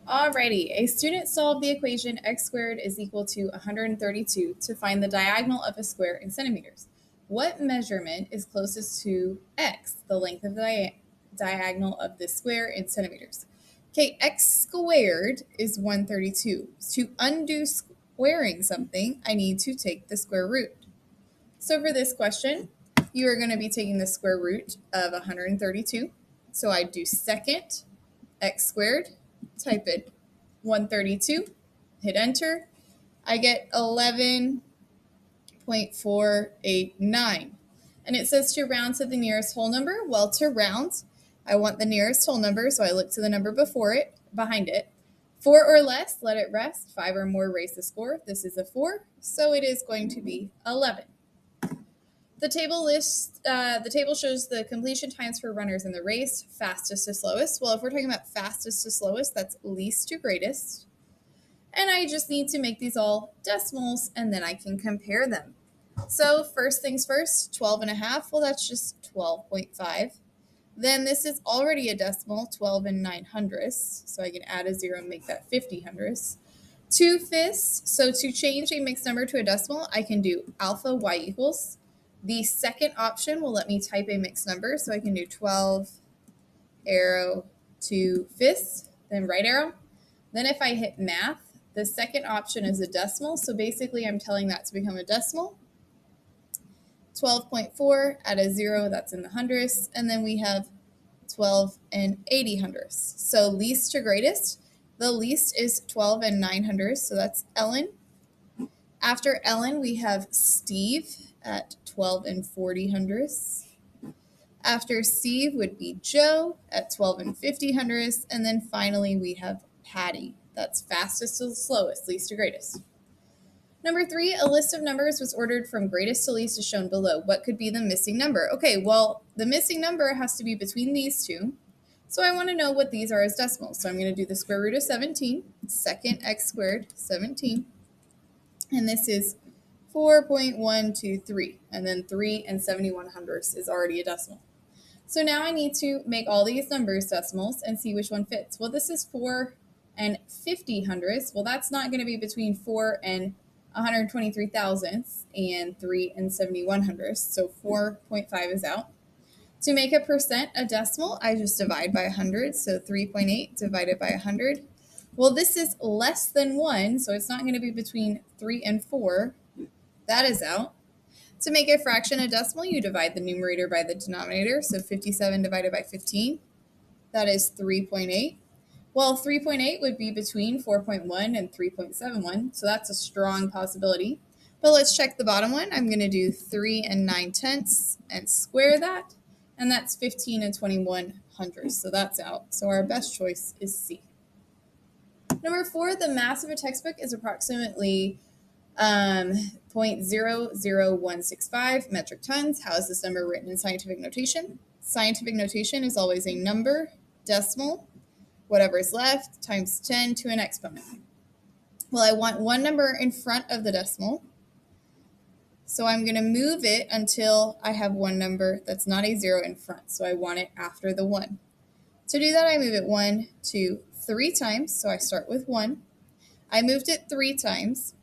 Alrighty, a student solved the equation x squared is equal to 132 to find the diagonal of a square in centimeters. What measurement is closest to x, the length of the diagonal of this square in centimeters? Okay, x squared is 132. To undo squaring something, I need to take the square root. So for this question, you are going to be taking the square root of 132. So I do second x squared, type it 132, hit enter. I get 11.489. And it says to round to the nearest whole number. Well, to round, I want the nearest whole number, so I look to the number behind it. 4 or less, let it rest. 5 or more, raise the score. This is a 4, so it is going to be 11. The table shows the completion times for runners in the race, fastest to slowest. Well, if we're talking about fastest to slowest, that's least to greatest. And I just need to make these all decimals, and then I can compare them. So first things first, 12 and a half. Well, that's just 12.5. Then this is already a decimal, 12 and 9 hundredths. So I can add a 0 and make that 50 hundredths. 2/5. So to change a mixed number to a decimal, I can do alpha y equals. The second option will let me type a mixed number. So I can do 12, arrow, 2/5, then right arrow. Then if I hit math, the second option is a decimal. So basically I'm telling that to become a decimal. 12.4, add a 0, that's in the hundredths. And then we have 12 and 80 hundredths. So least to greatest, the least is 12 and 9 hundredths. So that's Ellen. After Ellen, we have Steve at 12 and 40 hundredths. After Steve would be Joe at 12 and 50 hundredths. And then finally we have Patty. That's fastest to slowest, least to greatest. Number 3, a list of numbers was ordered from greatest to least as shown below. What could be the missing number? Okay, well, the missing number has to be between these two. So I want to know what these are as decimals. So I'm going to do the square root of 17, second x squared, 17. And this is 4.123. And then 3 and 71 hundredths is already a decimal. So now I need to make all these numbers decimals and see which one fits. Well, this is 4 and 50 hundredths. Well, that's not going to be between 4 and 123 thousandths and 3 and 71 hundredths. So 4.5 is out. To make a percent a decimal, I just divide by 100. So 3.8 divided by 100. Well, this is less than 1, so it's not going to be between 3 and 4. That is out. To make a fraction a decimal, you divide the numerator by the denominator. So 57 divided by 15, that is 3.8. Well, 3.8 would be between 4.1 and 3.71, so that's a strong possibility. But let's check the bottom one. I'm going to do 3 and 9 tenths and square that, and that's 15 and 21 hundredths, so that's out. So our best choice is C. Number 4, the mass of a textbook is approximately 0.00165 metric tons. How is this number written in scientific notation? Scientific notation is always a number, decimal, whatever is left, times 10 to an exponent. Well, I want one number in front of the decimal. So I'm going to move it until I have one number that's not a 0 in front. So I want it after the 1. To do that, I move it 1, 2, 3 times. So I start with 1. I moved it 3 times.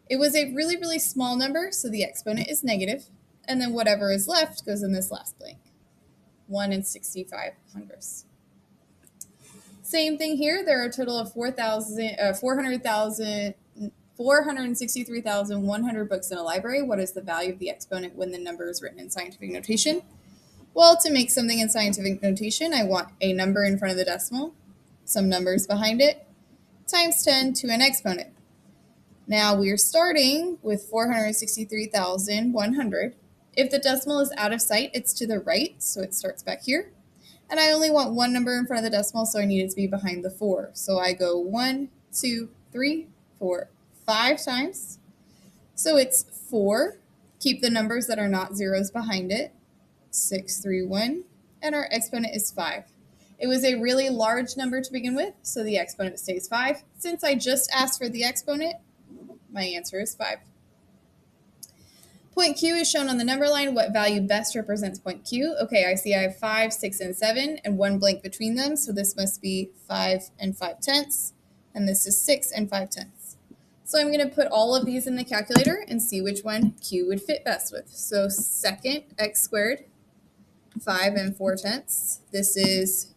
It was a really, really small number, so the exponent is negative. And then whatever is left goes in this last blank. 1 and 65 hundredths. Same thing here. There are a total of 463,100 books in a library. What is the value of the exponent when the number is written in scientific notation? Well, to make something in scientific notation, I want a number in front of the decimal, some numbers behind it, times 10 to an exponent. Now we're starting with 463,100. If the decimal is out of sight, it's to the right, so it starts back here. And I only want one number in front of the decimal, so I need it to be behind the 4. So I go 1, 2, 3, 4, 5 times. So it's 4. Keep the numbers that are not zeros behind it. 6, 3, 1. And our exponent is 5. It was a really large number to begin with, so the exponent stays 5. Since I just asked for the exponent, my answer is 5. Point Q is shown on the number line. What value best represents point Q? Okay, I see I have 5, 6, and 7, and one blank between them, so this must be 5 and 5 tenths. and this is 6 5/10. So I'm going to put all of these in the calculator and see which one Q would fit best with. So second x squared, 5 4/10. This is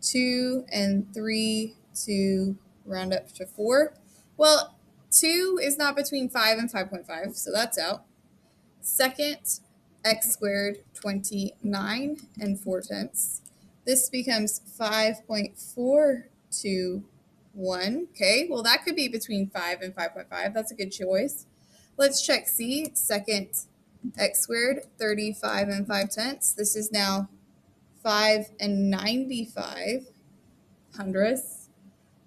2 3 to round up to 4. Well, 2 is not between 5 and 5.5, so that's out. Second, x squared, 29 4/10. This becomes 5.421. Okay, well, that could be between 5 and 5.5. That's a good choice. Let's check C. Second, x squared, 35 5/10. This is now 5 95 hundredths.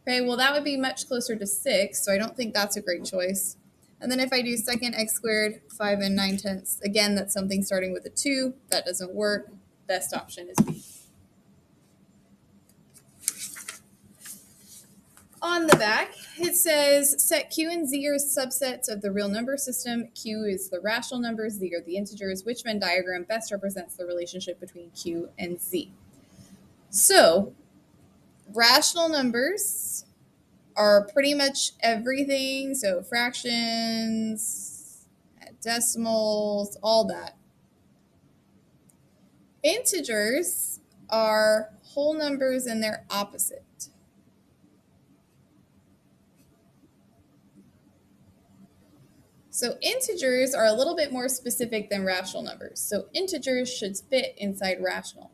Okay, well, that would be much closer to 6, so I don't think that's a great choice. And then if I do second x squared, 5 9/10, again, that's something starting with a 2. That doesn't work. Best option is B. On the back, it says set Q and Z are subsets of the real number system. Q is the rational numbers, Z are the integers. Which Venn diagram best represents the relationship between Q and Z? So, rational numbers are pretty much everything. So fractions, decimals, all that. Integers are whole numbers and their opposite. So integers are a little bit more specific than rational numbers. So integers should fit inside rational.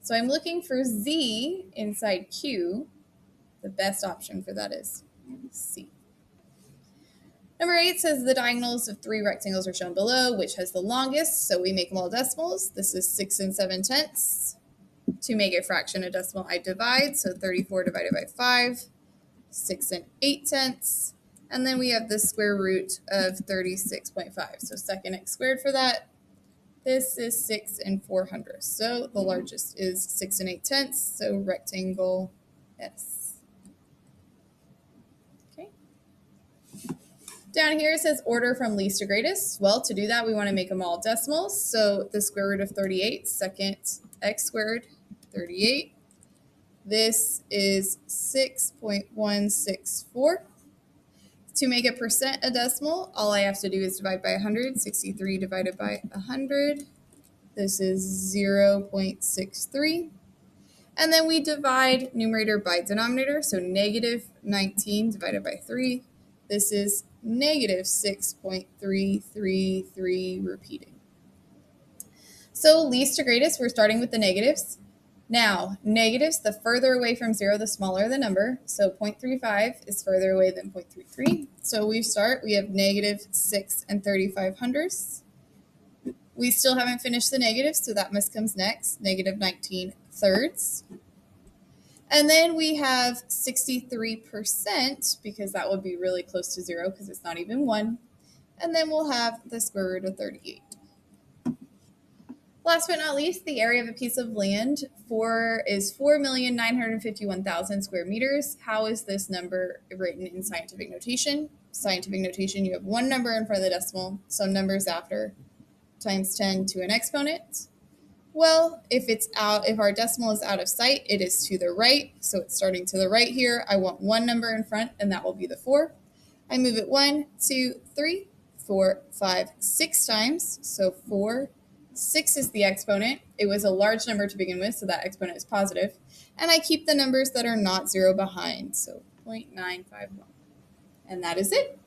So I'm looking for Z inside Q. The best option for that is C. Number 8 says the diagonals of 3 rectangles are shown below. Which has the longest? So we make them all decimals. This is 6 7/10. To make a fraction a decimal, I divide. So 34 divided by 5, 6 8/10. And then we have the square root of 36.5. So second x squared for that. This is 6 400. So the largest is 6 8/10. So rectangle S. Okay. Down here it says order from least to greatest. Well, to do that, we want to make them all decimals. So the square root of 38, second x squared, 38. This is 6.164. To make a percent a decimal, all I have to do is divide by 100. 63 divided by 100. This is 0.63. And then we divide numerator by denominator. So negative 19 divided by 3. This is negative 6.333 repeating. So least to greatest, we're starting with the negatives. Now, negatives, the further away from 0, the smaller the number. So 0.35 is further away than 0.33. So we have negative 6 35 hundredths. We still haven't finished the negatives, so that must comes next, negative 19 thirds. And then we have 63%, because that would be really close to 0 because it's not even 1. And then we'll have the square root of 38. Last but not least, the area of a piece of land is 4,951,000 square meters. How is this number written in scientific notation? Scientific notation, you have one number in front of the decimal, some numbers after, times 10 to an exponent. Well, if our decimal is out of sight, it is to the right. So it's starting to the right here. I want one number in front, and that will be the 4. I move it 1, 2, 3, 4, 5, 6 times. So 4. 6 is the exponent. It was a large number to begin with, so that exponent is positive. And I keep the numbers that are not 0 behind, so 0.951. And that is it.